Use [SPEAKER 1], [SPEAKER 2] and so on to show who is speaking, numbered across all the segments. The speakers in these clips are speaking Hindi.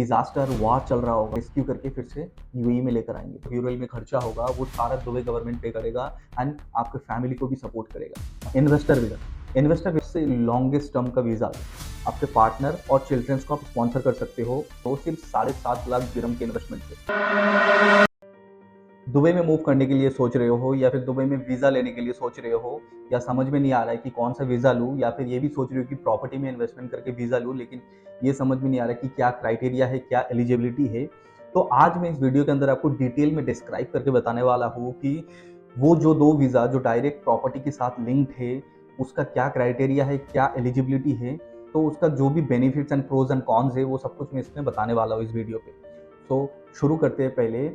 [SPEAKER 1] डिजास्टर वॉर चल रहा होगा, रेस्क्यू करके फिर से यूएई में लेकर आएंगे। फ्यूरल में खर्चा होगा वो सारा दुबई गवर्नमेंट पे करेगा एंड आपके फैमिली को भी सपोर्ट करेगा। इन्वेस्टर वीजा से लॉन्गेस्ट टर्म का वीजा आपके पार्टनर और चिल्ड्रंस को आप स्पॉन्सर कर सकते हो, तो सिर्फ 7.5 लाख दिरहम के इन्वेस्टमेंट पे। दुबई में मूव करने के लिए सोच रहे हो या फिर दुबई में वीज़ा लेने के लिए सोच रहे हो, या समझ में नहीं आ रहा है कि कौन सा वीज़ा लूँ, या फिर ये भी सोच रहे हो कि प्रॉपर्टी में इन्वेस्टमेंट करके वीज़ा लूँ, लेकिन ये समझ में नहीं आ रहा है कि क्या क्राइटेरिया है, क्या एलिजिबिलिटी है। तो आज मैं इस वीडियो के अंदर आपको डिटेल में डिस्क्राइब करके बताने वाला हूँ कि वो जो दो वीज़ा जो डायरेक्ट प्रॉपर्टी के साथ लिंक्ड है, उसका क्या क्राइटेरिया है, क्या एलिजिबिलिटी है, तो उसका जो भी benefits and pros and cons है वो सब कुछ मैं इसमें बताने वाला हूँ इस वीडियो पे। तो शुरू करते हैं। पहले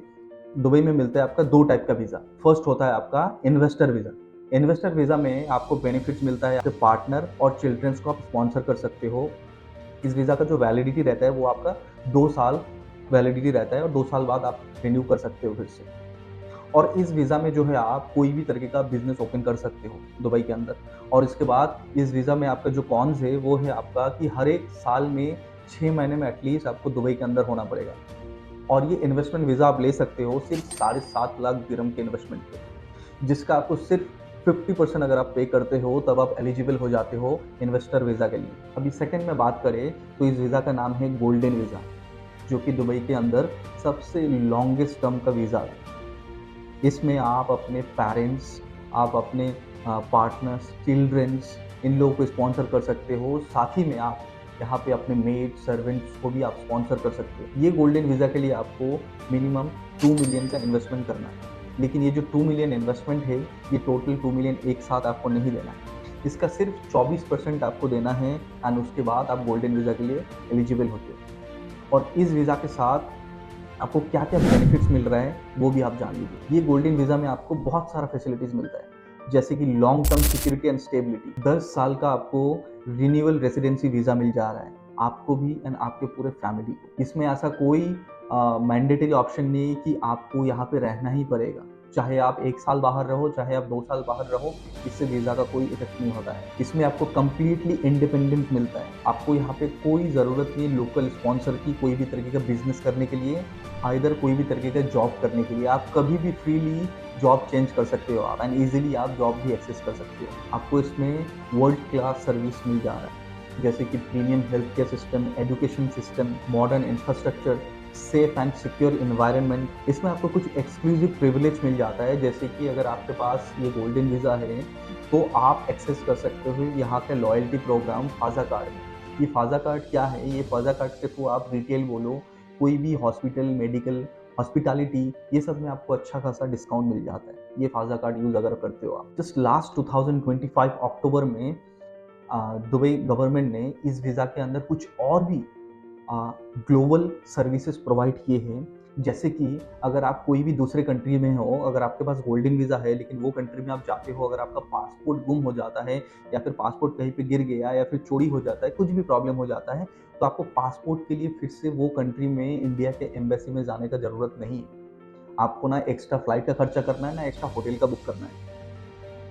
[SPEAKER 1] दुबई में मिलता है आपका दो टाइप का वीज़ा। फर्स्ट होता है आपका इन्वेस्टर वीज़ा। इन्वेस्टर वीज़ा में आपको बेनिफिट्स मिलता है, आपके पार्टनर और चिल्ड्रंस को आप स्पॉन्सर कर सकते हो। इस वीज़ा का जो वैलिडिटी रहता है वो आपका 2 साल वैलिडिटी रहता है, और 2 साल बाद आप रिन्यू कर सकते हो फिर से। और इस वीज़ा में जो है आप कोई भी तरीके का बिजनेस ओपन कर सकते हो दुबई के अंदर। और इसके बाद इस वीज़ा में आपका जो कॉन्स है वो है आपका कि हर एक साल में 6 महीने में एटलीस्ट आपको दुबई के अंदर होना पड़ेगा। और ये इन्वेस्टमेंट वीज़ा आप ले सकते हो सिर्फ 7.5 लाख दिरहम के इन्वेस्टमेंट पे, जिसका आपको सिर्फ 50% अगर आप पे करते हो तब आप एलिजिबल हो जाते हो इन्वेस्टर वीज़ा के लिए। अभी सेकंड में बात करें तो इस वीज़ा का नाम है गोल्डन वीज़ा, जो कि दुबई के अंदर सबसे लॉन्गेस्ट टर्म का वीज़ा है। इसमें आप अपने पेरेंट्स, आप अपने पार्टनर्स, चिल्ड्रंस, इन लोगों को स्पॉन्सर कर सकते हो। साथ ही में आप यहाँ पे अपने मेड सर्वेंट्स को भी आप स्पॉन्सर कर सकते हो। ये गोल्डन वीज़ा के लिए आपको मिनिमम 2 मिलियन का इन्वेस्टमेंट करना है, लेकिन ये जो 2 मिलियन इन्वेस्टमेंट है ये टोटल 2 मिलियन एक साथ आपको नहीं देना है। इसका सिर्फ 24% आपको देना है एंड उसके बाद आप गोल्डन वीज़ा के लिए एलिजिबल होते हो। और इस वीज़ा के साथ आपको क्या क्या बेनिफिट्स मिल रहा है वो भी आप जान लीजिए। ये गोल्डन वीज़ा में आपको बहुत सारा फैसिलिटीज़ मिलता है, जैसे कि long term security and stability. 10 साल का आपको रिन्यूअल रेसिडेंसी वीज़ा मिल जा रहा है, आपको भी एंड आपके पूरे फैमिली को। इसमें ऐसा कोई मैंडेटरी ऑप्शन नहीं है कि आपको यहाँ पे रहना ही पड़ेगा। चाहे आप 1 साल बाहर रहो, चाहे आप 2 साल बाहर रहो, इससे वीज़ा का कोई इफेक्ट नहीं होता है। इसमें आपको कम्प्लीटली इंडिपेंडेंस मिलता है। आपको यहाँ पे कोई ज़रूरत नहीं लोकल स्पॉन्सर की, कोई भी तरीके का बिजनेस करने के लिए, आइदर कोई भी तरीके का जॉब करने के लिए। आप कभी भी फ्रीली जॉब चेंज कर सकते हो आप, एंड ईजिली आप जॉब भी एक्सेस कर सकते हो। आपको इसमें वर्ल्ड क्लास सर्विस मिल जा रहा है, जैसे कि premium health care system, education system, modern infrastructure, safe and secure environment. इसमें आपको कुछ एक्सक्लूसिव प्रिविलेज मिल जाता है, जैसे कि अगर आपके पास ये गोल्डन वीज़ा है तो आप एक्सेस कर सकते हो यहाँ के लॉयल्टी प्रोग्राम फाजा कार्ड। ये फाजा कार्ड क्या है? ये फाजा कार्ड के थ्रू आप रिटेल बोलो, कोई भी हॉस्पिटल, मेडिकल, हॉस्पिटैलिटी, ये सब में आपको अच्छा खासा डिस्काउंट मिल जाता है ये फाजा कार्ड यूज़ अगर करते हो आप। जस्ट लास्ट 2025 अक्टूबर में दुबई गवर्नमेंट ने इस वीज़ा के अंदर कुछ और भी ग्लोबल सर्विसेज प्रोवाइड किए हैं। जैसे कि अगर आप कोई भी दूसरे कंट्री में हो, अगर आपके पास गोल्डन वीज़ा है लेकिन वो कंट्री में आप जाते हो, अगर आपका पासपोर्ट गुम हो जाता है या फिर पासपोर्ट कहीं पे गिर गया या फिर चोरी हो जाता है, कुछ भी प्रॉब्लम हो जाता है, तो आपको पासपोर्ट के लिए फिर से वो कंट्री में इंडिया के एम्बेसी में जाने का ज़रूरत नहीं है। आपको ना एक्स्ट्रा फ्लाइट का खर्चा करना है, ना एक्स्ट्रा होटल का बुक करना है।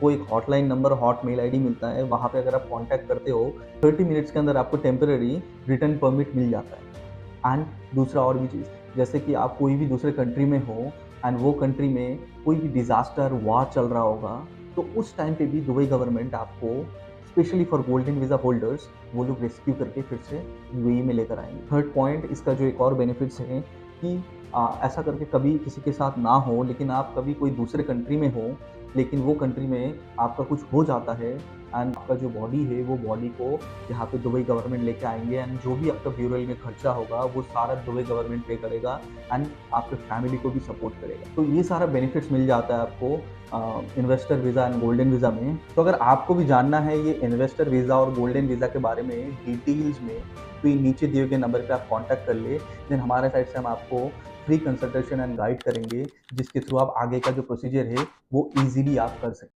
[SPEAKER 1] वो एक hotline number, hot mail ID मिलता है, वहाँ पे अगर आप कॉन्टैक्ट करते हो 30 मिनट्स के अंदर आपको टेम्पररी रिटर्न परमिट मिल जाता है। एंड दूसरा और भी चीज़, जैसे कि आप कोई भी दूसरे कंट्री में हो एंड वो कंट्री में कोई भी डिज़ास्टर, वॉर चल रहा होगा, तो उस टाइम पे भी दुबई गवर्नमेंट आपको specially for golden visa holders वो लोग रेस्क्यू करके फिर से यूएई में लेकर आएंगे। थर्ड पॉइंट, इसका जो एक और बेनिफिट्स है कि ऐसा करके कभी किसी के साथ ना हो, लेकिन आप कभी कोई दूसरे कंट्री में हो, लेकिन वो कंट्री में आपका कुछ हो जाता है एंड आपका जो बॉडी है वो बॉडी को यहाँ पे दुबई गवर्नमेंट लेके आएंगे, एंड जो भी आपका ब्यूरल में खर्चा होगा वो सारा दुबई गवर्नमेंट पे करेगा एंड आपके फैमिली को भी सपोर्ट करेगा। तो ये सारा बेनिफिट्स मिल जाता है आपको investor visa and golden visa में। तो अगर आपको भी जानना है ये इन्वेस्टर वीज़ा और गोल्डन वीज़ा के बारे में डिटेल्स में, तो ये नीचे दिए गए नंबर पे आप कॉन्टैक्ट कर ले, देन हमारे साइड से हम आपको फ्री कंसल्टेशन एंड गाइड करेंगे, जिसके थ्रू आप आगे का जो प्रोसीजर है वो ईजिली आप कर सकते हैं।